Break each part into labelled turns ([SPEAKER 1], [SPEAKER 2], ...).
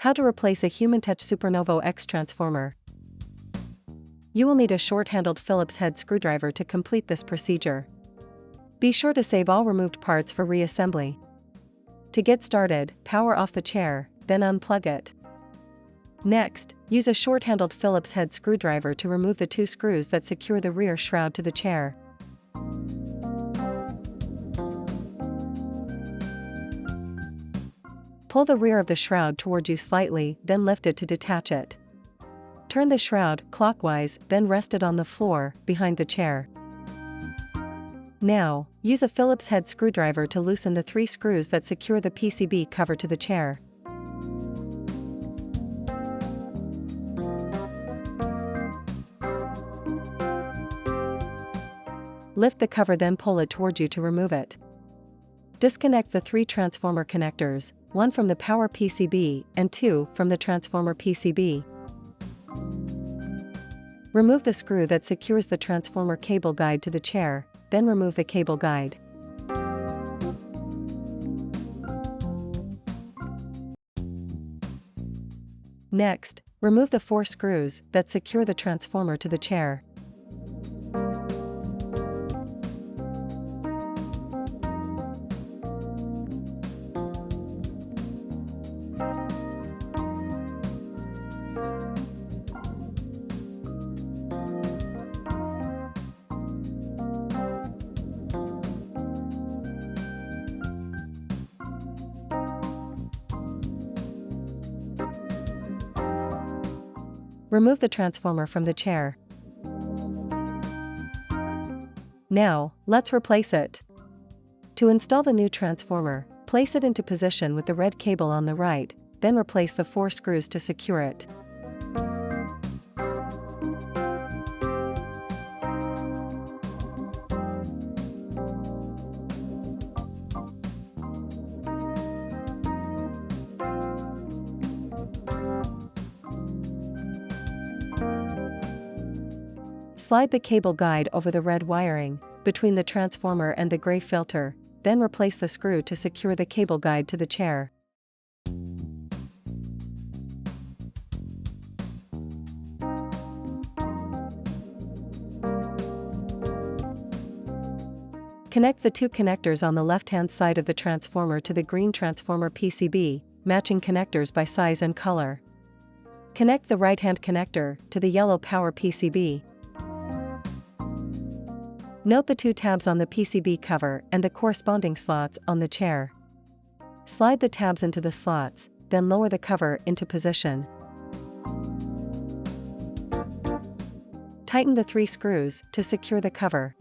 [SPEAKER 1] How to replace a Human Touch Super Novo X transformer. You will need a short-handled Phillips head screwdriver to complete this procedure. Be sure to save all removed parts for reassembly. To get started, power off the chair, then unplug it. Next, use a short-handled Phillips head screwdriver to remove the two screws that secure the rear shroud to the chair. Pull the rear of the shroud toward you slightly, then lift it to detach it. Turn the shroud clockwise, then rest it on the floor, behind the chair. Now, use a Phillips head screwdriver to loosen the 3 screws that secure the PCB cover to the chair. Lift the cover, then pull it toward you to remove it. Disconnect the 3 transformer connectors, 1 from the power PCB and 2 from the transformer PCB. Remove the screw that secures the transformer cable guide to the chair, then remove the cable guide. Next, remove the 4 screws that secure the transformer to the chair. Remove the transformer from the chair. Now, let's replace it. To install the new transformer, place it into position with the red cable on the right, then replace the 4 screws to secure it. Slide the cable guide over the red wiring, between the transformer and the gray filter, then replace the screw to secure the cable guide to the chair. Connect the 2 connectors on the left-hand side of the transformer to the green transformer PCB, matching connectors by size and color. Connect the right-hand connector to the yellow power PCB. Note the 2 tabs on the PCB cover and the corresponding slots on the chair. Slide the tabs into the slots, then lower the cover into position. Tighten the 3 screws to secure the cover.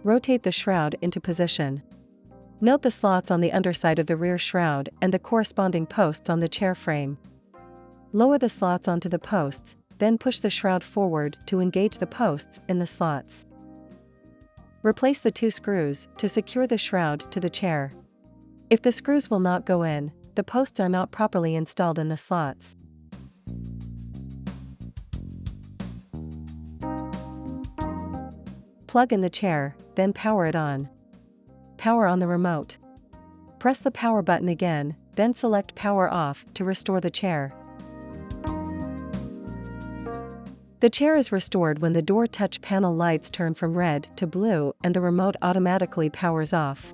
[SPEAKER 1] Rotate the shroud into position. Note the slots on the underside of the rear shroud and the corresponding posts on the chair frame. Lower the slots onto the posts, then push the shroud forward to engage the posts in the slots. Replace the 2 screws to secure the shroud to the chair. If the screws will not go in, the posts are not properly installed in the slots. Plug in the chair, then power it on. Power on the remote. Press the power button again, then select power off to restore the chair. The chair is restored when the door touch panel lights turn from red to blue and the remote automatically powers off.